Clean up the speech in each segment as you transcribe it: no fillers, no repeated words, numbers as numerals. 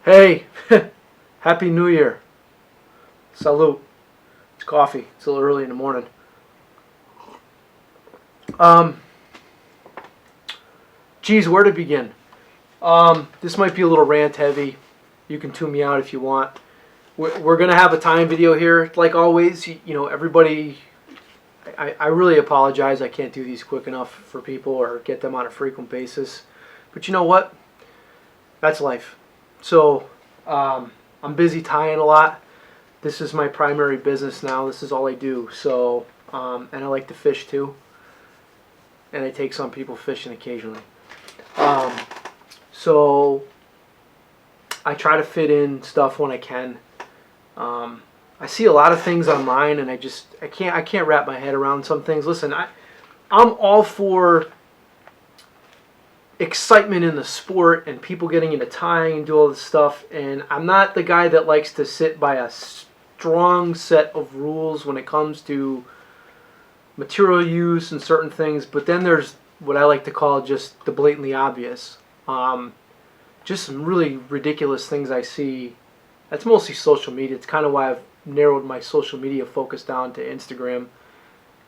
Hey, Happy New Year. Salute. It's coffee. It's a little early in the morning. Um, Geez, where to begin? This might be a little rant heavy. You can tune me out if you want. We're going to have a time video here. Like always, everybody, I really apologize. I can't do these quick enough for people or get them on a frequent basis. But you know what? That's life. So, I'm busy tying a lot. This is my primary business now. This is all I do. So, and I like to fish too. And I take some people fishing occasionally. So I try to fit in stuff when I can. I see a lot of things online, and I can't wrap my head around some things. Listen, I'm all for excitement in the sport and people getting into tying and do all this stuff, and I'm not the guy that likes to sit by a strong set of rules when it comes to material use and certain things. But then there's what I like to call just the blatantly obvious. Just some really ridiculous things I see. That's mostly social media. It's kind of why I've narrowed my social media focus down to Instagram,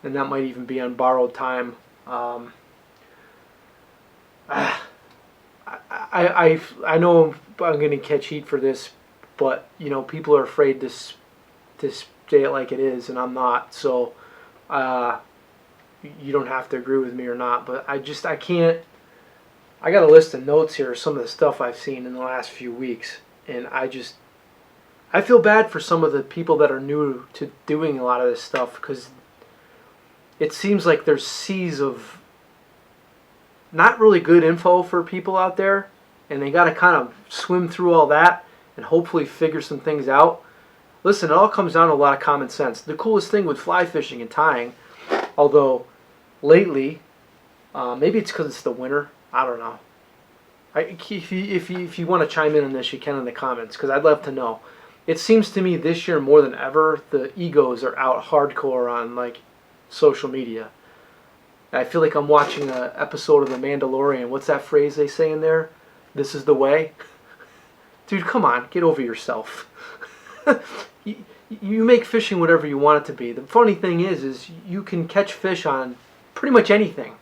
and that might even be on borrowed time. I know I'm going to catch heat for this, but people are afraid to say it like it is, and I'm not. So you don't have to agree with me or not, but I can't. I got a list of notes here, some of the stuff I've seen in the last few weeks, and I feel bad for some of the people that are new to doing a lot of this stuff, because it seems like there's seas of not really good info for people out there, and they got to kind of swim through all that and hopefully figure some things out. Listen, it all comes down to a lot of common sense. The coolest thing with fly fishing and tying, although lately, maybe it's because it's the winter, I don't know. If you want to chime in on this, you can in the comments, because I'd love to know. It seems to me this year more than ever, the egos are out hardcore on like social media. I feel like I'm watching an episode of The Mandalorian. What's that phrase they say in there? This is the way? Dude, come on, get over yourself. You make fishing whatever you want it to be. The funny thing is you can catch fish on pretty much anything.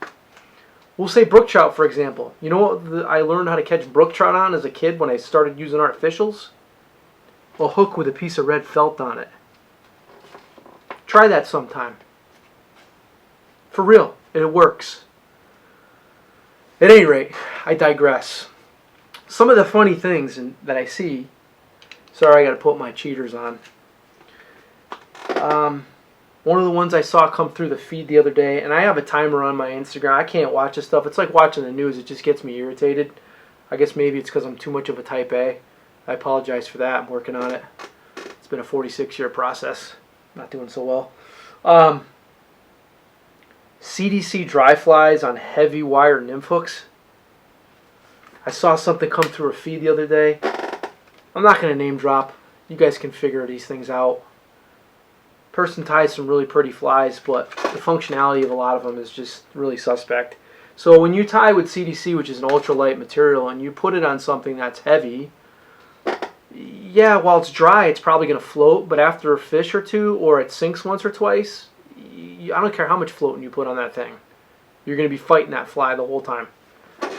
We'll say brook trout, for example. You know what I learned how to catch brook trout on as a kid when I started using artificials? A hook with a piece of red felt on it. Try that sometime. For real, it works. At any rate, I digress. Some of the funny things that I see. Sorry, I got to put my cheaters on. One of the ones I saw come through the feed the other day, and I have a timer on my Instagram. I can't watch this stuff. It's like watching the news. It just gets me irritated. I guess maybe it's because I'm too much of a type A. I apologize for that. I'm working on it. It's been a 46-year process. Not doing so well. CDC dry flies on heavy wire nymph hooks. I saw something come through a feed the other day. I'm not going to name drop. You guys can figure these things out. Person ties some really pretty flies, but the functionality of a lot of them is just really suspect. So when you tie with CDC, which is an ultralight material, and you put it on something that's heavy, yeah, while it's dry, it's probably going to float, but after a fish or two, or it sinks once or twice, I don't care how much floating you put on that thing. You're going to be fighting that fly the whole time.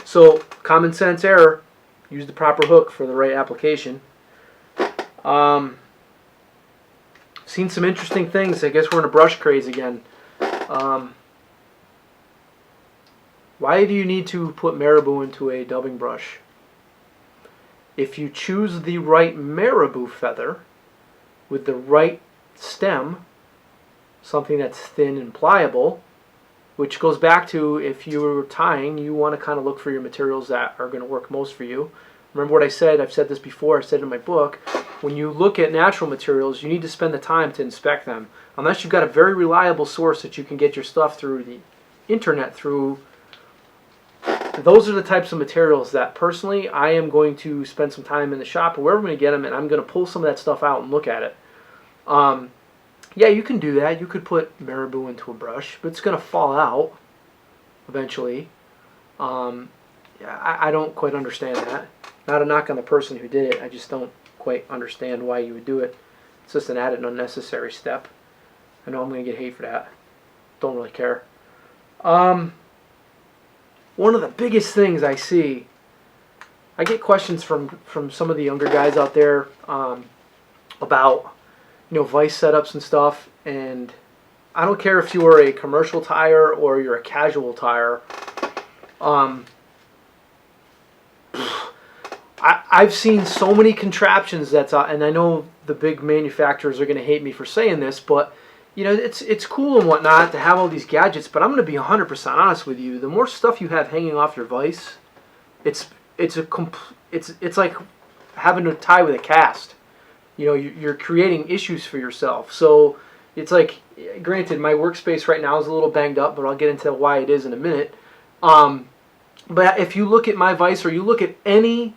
So, common sense error. Use the proper hook for the right application. Seen some interesting things. I guess we're in a brush craze again. Why do you need to put marabou into a dubbing brush? If you choose the right marabou feather with the right stem, something that's thin and pliable, which goes back to if you're tying, you want to kind of look for your materials that are going to work most for you. Remember what I said? I've said this before. I said it in my book. When you look at natural materials, you need to spend the time to inspect them. Unless you've got a very reliable source that you can get your stuff through the internet through. Those are the types of materials that personally I am going to spend some time in the shop or wherever I'm going to get them, and I'm going to pull some of that stuff out and look at it. Yeah, you can do that. You could put marabou into a brush, but it's going to fall out eventually. I don't quite understand that. Not a knock on the person who did it. I just don't quite understand why you would do it. It's just an added unnecessary step. I know I'm going to get hate for that. Don't really care. One of the biggest things I see, I get questions from some of the younger guys out there about, vice setups and stuff, and I don't care if you are a commercial tire or you're a casual tire. I've seen so many contraptions and I know the big manufacturers are going to hate me for saying this, but it's cool and whatnot to have all these gadgets, but I'm going to be 100% honest with you. The more stuff you have hanging off your vise, it's like having to tie with a cast. You're creating issues for yourself. So it's like, granted, my workspace right now is a little banged up, but I'll get into why it is in a minute. But if you look at my vise, or you look at any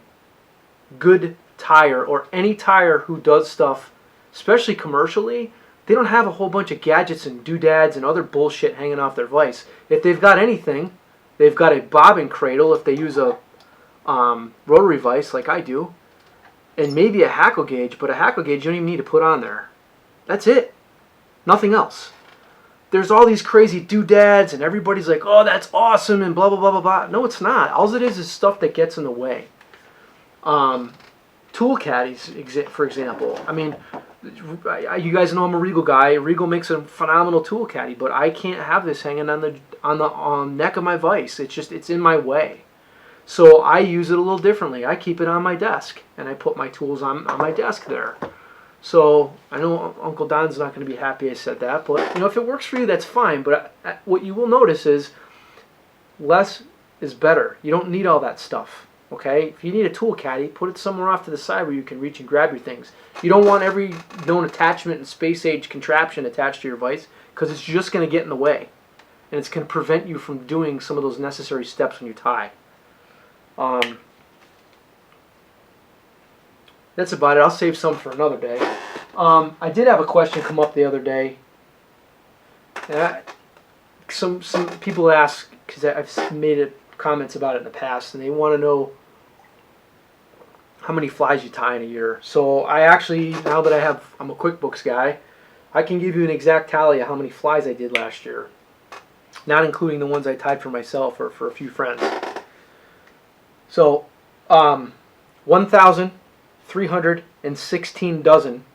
good tire, or any tire who does stuff, especially commercially, they don't have a whole bunch of gadgets and doodads and other bullshit hanging off their vise. If they've got anything, they've got a bobbin cradle if they use a rotary vise like I do, and maybe a hackle gauge, but a hackle gauge you don't even need to put on there. That's it. Nothing else. There's all these crazy doodads, and everybody's like, oh, that's awesome, and blah, blah, blah, blah, blah. No, it's not. All it is stuff that gets in the way. Tool caddies, for example. I mean, you guys know I'm a Regal guy. Regal makes a phenomenal tool caddy, but I can't have this hanging on the neck of my vise. It's in my way. So I use it a little differently. I keep it on my desk, and I put my tools on my desk there. So I know Uncle Don's not going to be happy I said that, but if it works for you, that's fine. But what you will notice is less is better. You don't need all that stuff. Okay? If you need a tool caddy, put it somewhere off to the side where you can reach and grab your things. You don't want every known attachment and space age contraption attached to your vise, because it's just going to get in the way, and it's going to prevent you from doing some of those necessary steps when you tie. That's about it. I'll save some for another day. I did have a question come up the other day. Some people ask, because I've made comments about it in the past, and they want to know how many flies you tie in a year. So I actually, now that I'm a QuickBooks guy, I can give you an exact tally of how many flies I did last year, not including the ones I tied for myself or for a few friends. So 1,316 dozen,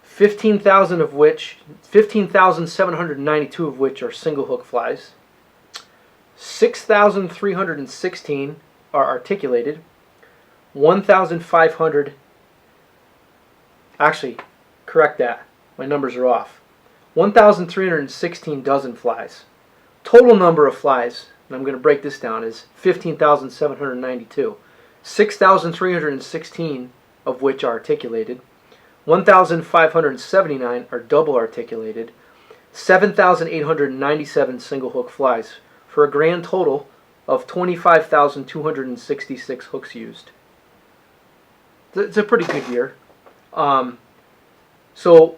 15,792 of which are single hook flies, 6,316 are articulated, 1,500, actually, correct that, my numbers are off, 1,316 dozen flies. Total number of flies, and I'm going to break this down, is 15,792. 6,316 of which are articulated, 1,579 are double articulated, 7,897 single hook flies, for a grand total of 25,266 hooks used. It's a pretty good year. So,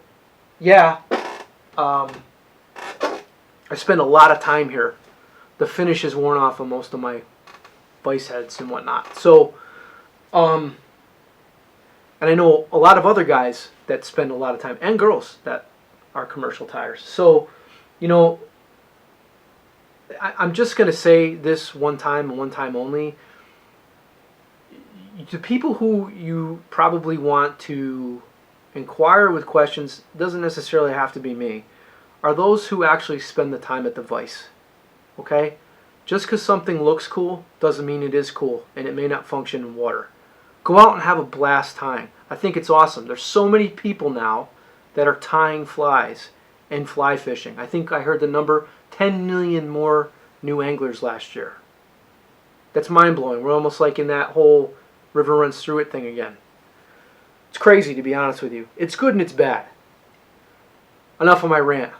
yeah, I spend a lot of time here. The finish is worn off of most of my vise heads and whatnot. So, and I know a lot of other guys that spend a lot of time, and girls that are commercial tires. So, I'm just going to say this one time and one time only. The people who you probably want to inquire with questions, doesn't necessarily have to be me, are those who actually spend the time at the vise. Okay? Just because something looks cool doesn't mean it is cool, and it may not function in water. Go out and have a blast tying. I think it's awesome. There's so many people now that are tying flies and fly fishing. I think I heard the number 10 million more new anglers last year. That's mind-blowing. We're almost like in that whole river runs through it thing again. It's crazy, to be honest with you. It's good and it's bad. Enough of my rant.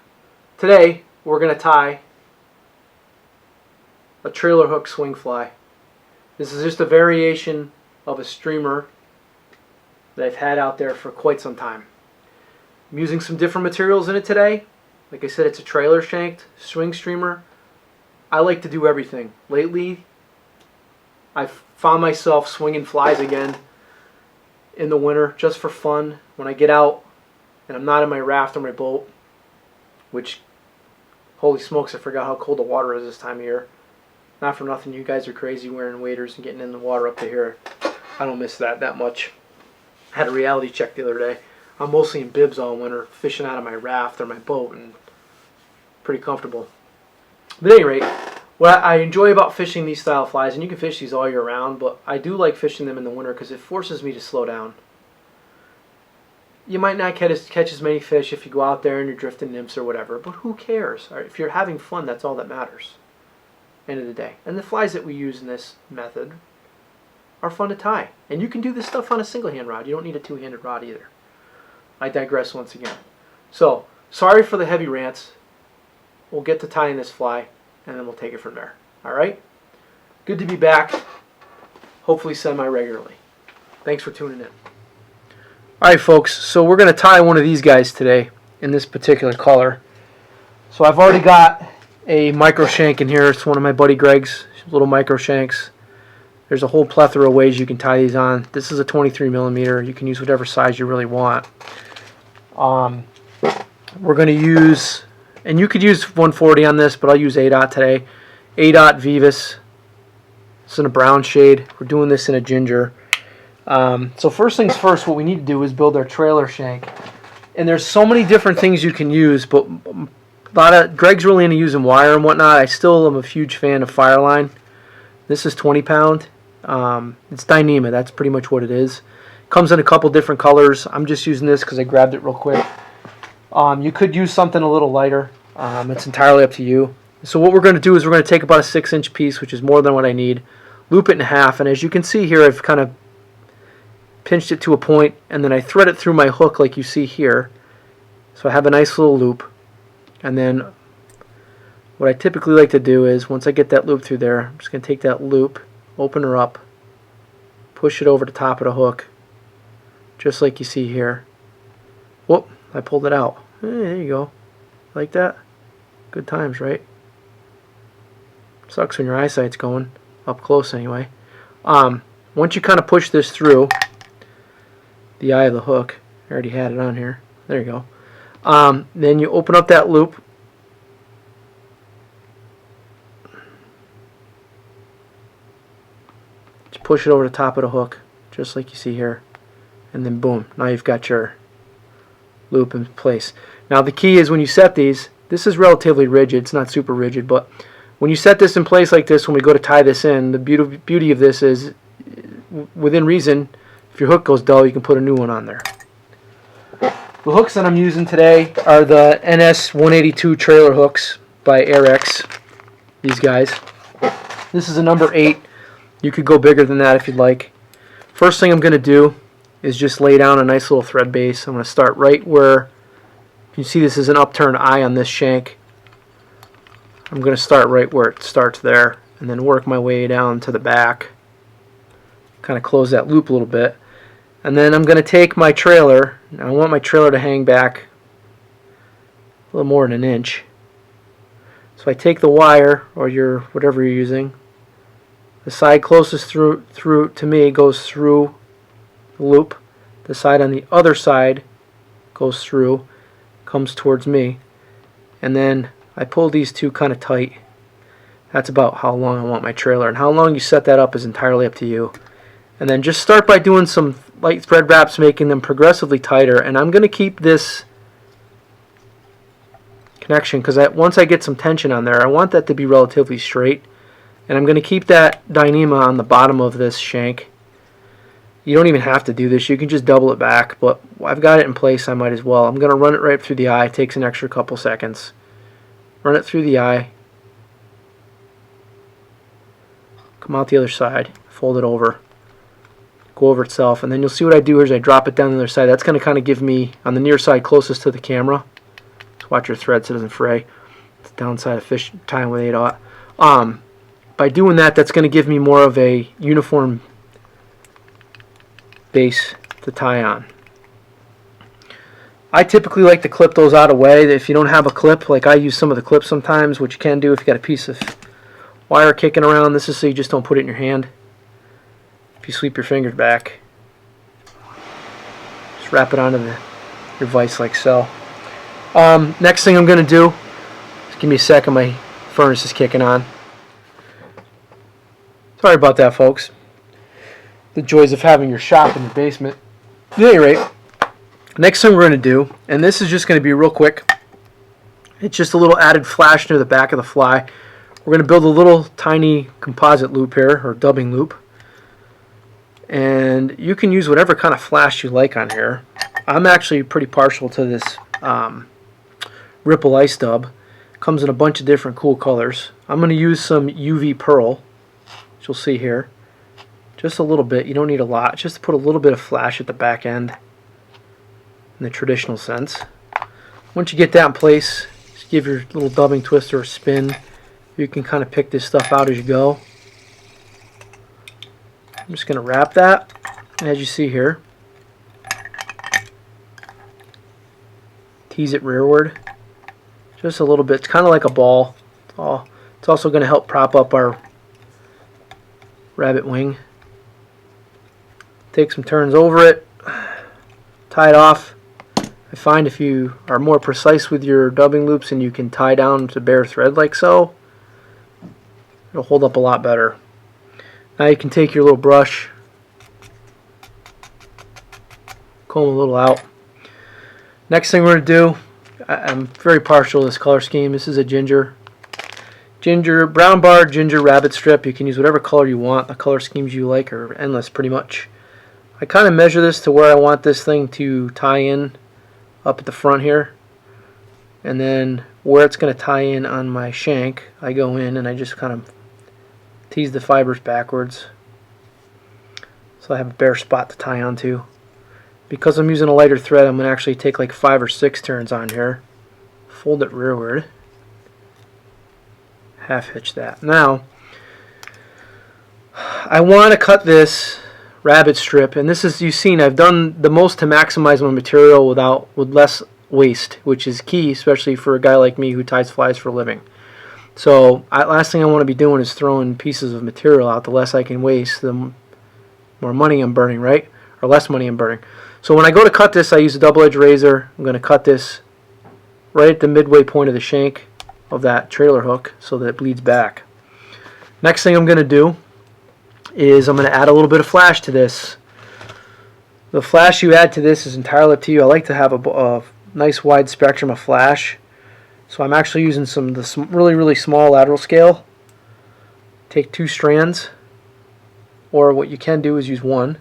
Today, we're going to tie a trailer hook swing fly. This is just a variation of a streamer that I've had out there for quite some time. I'm using some different materials in it today. Like I said, it's a trailer shanked swing streamer. I like to do everything. Lately, I found myself swinging flies again in the winter just for fun when I get out and I'm not in my raft or my boat, which, holy smokes, I forgot how cold the water is this time of year. Not for nothing, you guys are crazy wearing waders and getting in the water up to here. I don't miss that much. I had a reality check the other day. I'm mostly in bibs all winter, fishing out of my raft or my boat, and pretty comfortable. But at any rate, what I enjoy about fishing these style flies, and you can fish these all year round, but I do like fishing them in the winter because it forces me to slow down. You might not catch as many fish if you go out there and you're drifting nymphs or whatever, but who cares? Right? If you're having fun, that's all that matters. End of the day. And the flies that we use in this method are fun to tie. And you can do this stuff on a single hand rod. You don't need a two-handed rod either. I digress once again. So, sorry for the heavy rants. We'll get to tying this fly, and then we'll take it from there. Alright? Good to be back. Hopefully semi-regularly. Thanks for tuning in. Alright folks, so we're going to tie one of these guys today in this particular color. So I've already got a micro shank in here. It's one of my buddy Greg's little micro shanks. There's a whole plethora of ways you can tie these on. This is a 23 millimeter. You can use whatever size you really want. We're going to use, and you could use 140 on this, but I'll use A-Dot today. A-Dot Vivus. It's in a brown shade. We're doing this in a ginger. So first things first, what we need to do is build our trailer shank. And there's so many different things you can use, but Greg's really into using wire and whatnot. I still am a huge fan of Fireline. This is 20 pound. It's Dyneema, that's pretty much what it is. Comes in a couple different colors. I'm just using this because I grabbed it real quick. You could use something a little lighter. It's entirely up to you. So what we're going to do is we're going to take about a 6-inch piece, which is more than what I need, loop it in half, and as you can see here, I've kind of pinched it to a point, and then I thread it through my hook like you see here. So I have a nice little loop. And then what I typically like to do is, once I get that loop through there, I'm just going to take that loop, open her up, push it over the top of the hook, just like you see here. Whoop, I pulled it out. Hey, there you go. Like that? Good times, right? Sucks when your eyesight's going, up close anyway. Once you kind of push this through the eye of the hook, I already had it on here. There you go. Then you open up that loop. Just push it over the top of the hook, just like you see here. And then boom, now you've got your loop in place. Now the key is when you set these, this is relatively rigid, it's not super rigid, but when you set this in place like this, when we go to tie this in, the beauty of this is, within reason, if your hook goes dull, you can put a new one on there. The hooks that I'm using today are the NS 182 trailer hooks by Airex. These guys. This is a number 8. You could go bigger than that if you'd like. First thing I'm going to do is just lay down a nice little thread base. I'm going to start right where, you see this is an upturned eye on this shank. I'm going to start right where it starts there and then work my way down to the back. Kind of close that loop a little bit. And then I'm going to take my trailer, and I want my trailer to hang back a little more than an inch. So I take the wire, or your whatever you're using, the side closest through to me goes through the loop, the side on the other side goes through, comes towards me, and then I pull these two kind of tight. That's about how long I want my trailer, and how long you set that up is entirely up to you. And then just start by doing some light thread wraps, making them progressively tighter. And I'm going to keep this connection because once I get some tension on there, I want that to be relatively straight. And I'm going to keep that Dyneema on the bottom of this shank. You don't even have to do this. You can just double it back. But I've got it in place. I might as well. I'm going to run it right through the eye. It takes an extra couple seconds. Run it through the eye. Come out the other side. Fold it over. Go over itself, and then you'll see what I do here is I drop it down the other side. That's going to kind of give me, on the near side closest to the camera, so watch your thread so it doesn't fray. It's the downside of fish tying with 8/0. By doing that, that's going to give me more of a uniform base to tie on. I typically like to clip those out of the way. If you don't have a clip, like I use some of the clips sometimes, which you can do if you got a piece of wire kicking around. This is so you just don't put it in your hand. if you sweep your fingers back. Just wrap it onto your vise like so. Next thing I'm going to do, just give me a second, my furnace is kicking on. Sorry about that, folks. The joys of having your shop in the basement. At any rate, next thing we're going to do, and this is just going to be real quick, it's just a little added flash near the back of the fly. We're going to build a little tiny composite loop here, or dubbing loop. And you can use whatever kind of flash you like on here. I'm actually pretty partial to this Ripple Ice Dub. Comes in a bunch of different cool colors. I'm going to use some UV Pearl, which you'll see here. Just a little bit. You don't need a lot. Just to put a little bit of flash at the back end in the traditional sense. Once you get that in place, just give your little dubbing twister a spin. You can kind of pick this stuff out as you go. I'm just going to wrap that, as you see here. Tease it rearward. Just a little bit. It's kind of like a ball. It's also going to help prop up our rabbit wing. Take some turns over it. Tie it off. I find if you are more precise with your dubbing loops and you can tie down to bare thread like so, it'll hold up a lot better. Now you can take your little brush, comb a little out. Next thing we're going to do, I'm very partial to this color scheme. This is a ginger, brown bar, ginger rabbit strip. You can use whatever color you want. The color schemes you like are endless pretty much. I kind of measure this to where I want this thing to tie in up at the front here. And then where it's going to tie in on my shank, I go in and I just kind of tease the fibers backwards so I have a bare spot to tie onto. Because I'm using a lighter thread, I'm going to actually take like 5 or 6 turns on here, fold it rearward, half hitch that. Now I want to cut this rabbit strip, and this is, you've seen I've done the most to maximize my material with less waste, which is key, especially for a guy like me who ties flies for a living. So last thing I want to be doing is throwing pieces of material out. The less I can waste, the more money I'm burning, right? Or less money I'm burning. So when I go to cut this, I use a double-edged razor. I'm going to cut this right at the midway point of the shank of that trailer hook so that it bleeds back. Next thing I'm going to do is I'm going to add a little bit of flash to this. The flash you add to this is entirely up to you. I like to have a nice wide spectrum of flash. So I'm actually using some really small lateral scale. Take 2 strands, or what you can do is use 1.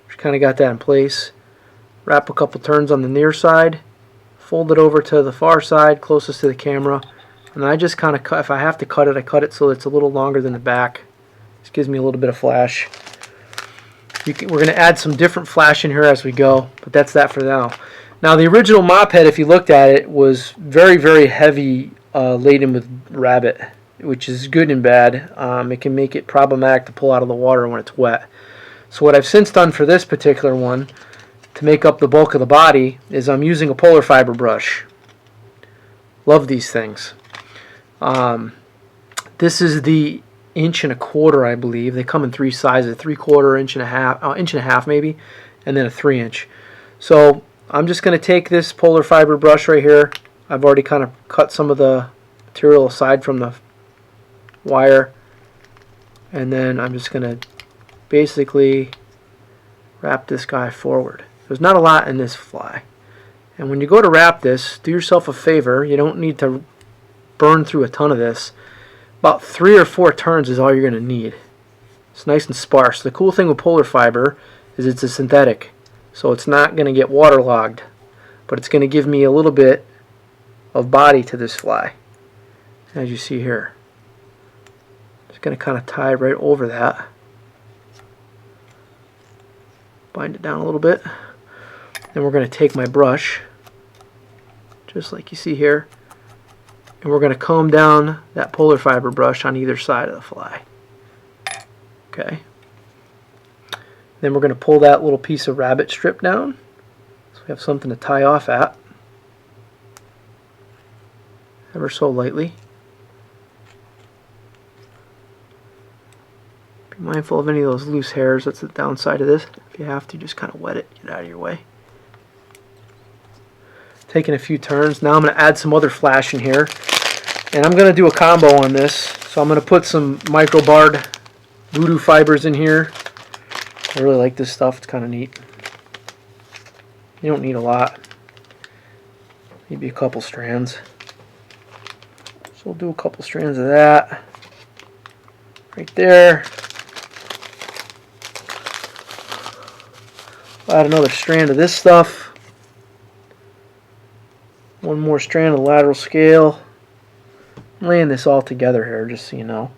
Just kind of got that in place. Wrap a couple turns on the near side, fold it over to the far side closest to the camera, and then I just kind of cut. If I have to cut it, I cut it so it's a little longer than the back. This gives me a little bit of flash. We're going to add some different flash in here as we go, but that's that for now. Now the original Mophead, if you looked at it, was very heavy laden with rabbit, which is good and bad. It can make it problematic to pull out of the water when it's wet. So what I've since done for this particular one, to make up the bulk of the body, is I'm using a polar fiber brush. Love these things. This is the 1.25 inch, I believe. They come in 3 sizes: 3/4, 1.5 inch maybe, and then a 3-inch. So I'm just going to take this polar fiber brush right here. I've already kind of cut some of the material aside from the wire, and then I'm just going to basically wrap this guy forward. There's not a lot in this fly, and when you go to wrap this, do yourself a favor. You don't need to burn through a ton of this. About 3 or 4 turns is all you're going to need. It's nice and sparse. The cool thing with polar fiber is it's a synthetic, so it's not going to get waterlogged, but it's going to give me a little bit of body to this fly, as you see here. Just going to kind of tie right over that. Bind it down a little bit. Then we're going to take my brush, just like you see here, and we're going to comb down that polar fiber brush on either side of the fly. Okay. Then we're going to pull that little piece of rabbit strip down, so we have something to tie off at, ever so lightly. Be mindful of any of those loose hairs. That's the downside of this. If you have to, just kind of wet it, get out of your way. Taking a few turns. Now I'm going to add some other flash in here. And I'm going to do a combo on this. So I'm going to put some microbarred voodoo fibers in here. I really like this stuff. It's kind of neat. You don't need a lot. Maybe a couple strands. So we'll do a couple strands of that. Right there. I'll add another strand of this stuff. One more strand of lateral scale. I'm laying this all together here, just so you know.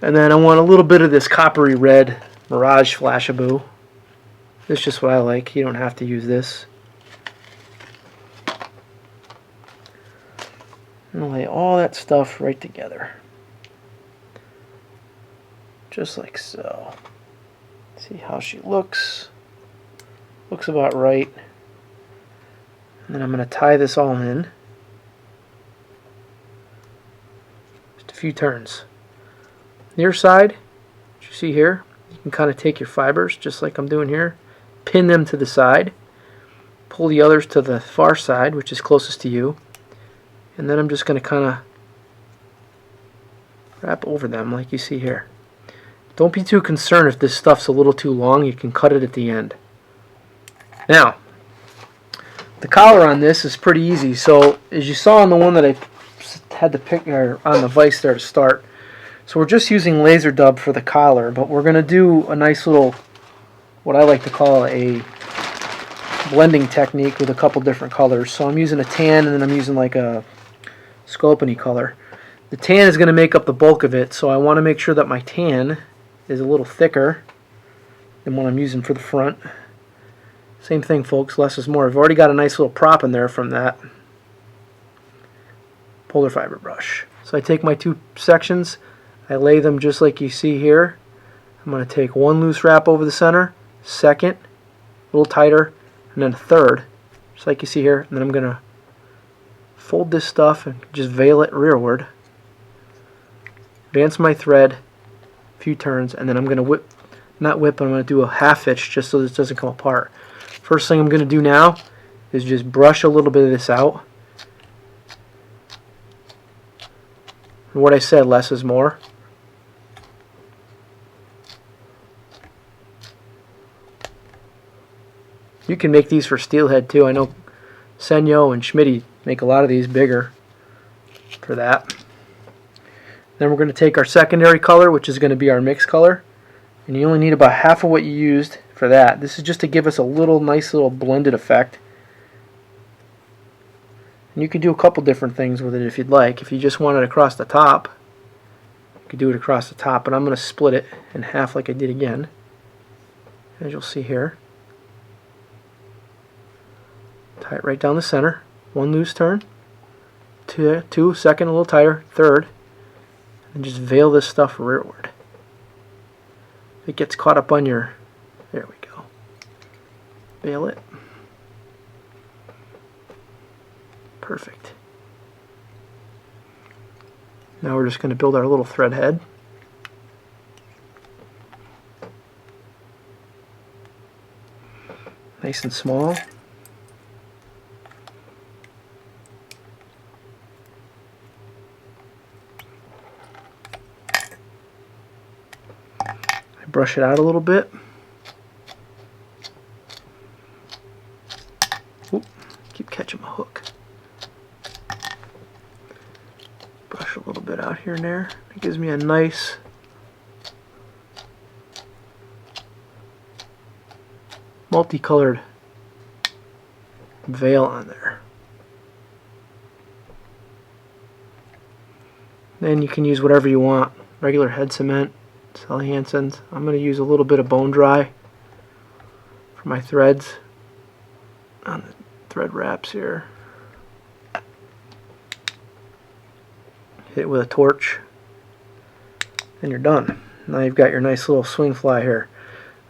And then I want a little bit of this coppery red Mirage Flashaboo. This is just what I like. You don't have to use this. I'm going to lay all that stuff right together. Just like so. See how she looks. Looks about right. And then I'm going to tie this all in. Just a few turns. Near side, what you see here, you can kind of take your fibers, just like I'm doing here, pin them to the side, pull the others to the far side, which is closest to you, and then I'm just going to kind of wrap over them like you see here. Don't be too concerned if this stuff's a little too long. You can cut it at the end. Now, the collar on this is pretty easy. So as you saw on the one that I had to pick on the vise there to start, so we're just using laser dub for the collar, but we're going to do a nice little, what I like to call a blending technique with a couple different colors. So I'm using a tan, and then I'm using like a sculpin-y color. The tan is going to make up the bulk of it, so I want to make sure that my tan is a little thicker than what I'm using for the front. Same thing, folks, less is more. I've already got a nice little prop in there from that polar fiber brush. So I take my two sections, I lay them just like you see here. I'm going to take one loose wrap over the center, second, a little tighter, and then a third, just like you see here. And then I'm going to fold this stuff and just veil it rearward. Advance my thread, a few turns, and then I'm going to whip, not whip, but I'm going to do a half hitch just so this doesn't come apart. First thing I'm going to do now is just brush a little bit of this out. And what I said, less is more. You can make these for steelhead too. I know Senyo and Schmitty make a lot of these bigger for that. Then we're going to take our secondary color, which is going to be our mix color. And you only need about half of what you used for that. This is just to give us a little nice little blended effect. And you can do a couple different things with it if you'd like. If you just want it across the top, you could do it across the top. But I'm going to split it in half like I did again, as you'll see here. Tie it right down the center. One loose turn, two, second a little tighter, third, and just veil this stuff rearward. If it gets caught up on your, there we go. Veil it. Perfect. Now we're just going to build our little thread head. Nice and small. Brush it out a little bit. Oop, keep catching my hook. Brush a little bit out here and there. It gives me a nice multicolored veil on there. Then you can use whatever you want. Regular head cement, Sally Hansen's. I'm going to use a little bit of bone dry for my threads on the thread wraps here. Hit it with a torch, and you're done. Now you've got your nice little swing fly here.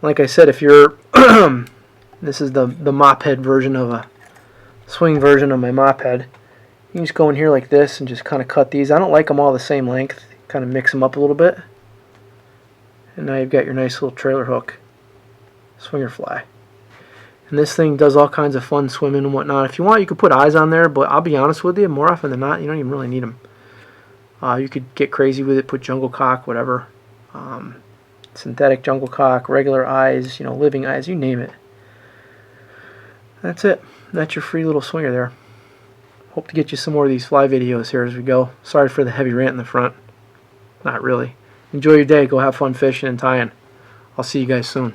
Like I said, if you're this is the Mophead version of a swing version of my Mophead. You can just go in here like this and just kind of cut these. I don't like them all the same length. Kind of mix them up a little bit. And now you've got your nice little trailer hook swinger fly. And this thing does all kinds of fun swimming and whatnot. If you want, you could put eyes on there, but I'll be honest with you, more often than not, you don't even really need them. You could get crazy with it, put jungle cock, whatever. Synthetic jungle cock, regular eyes, living eyes, you name it. That's it. That's your free little swinger there. Hope to get you some more of these fly videos here as we go. Sorry for the heavy rant in the front. Not really. Enjoy your day. Go have fun fishing and tying. I'll see you guys soon.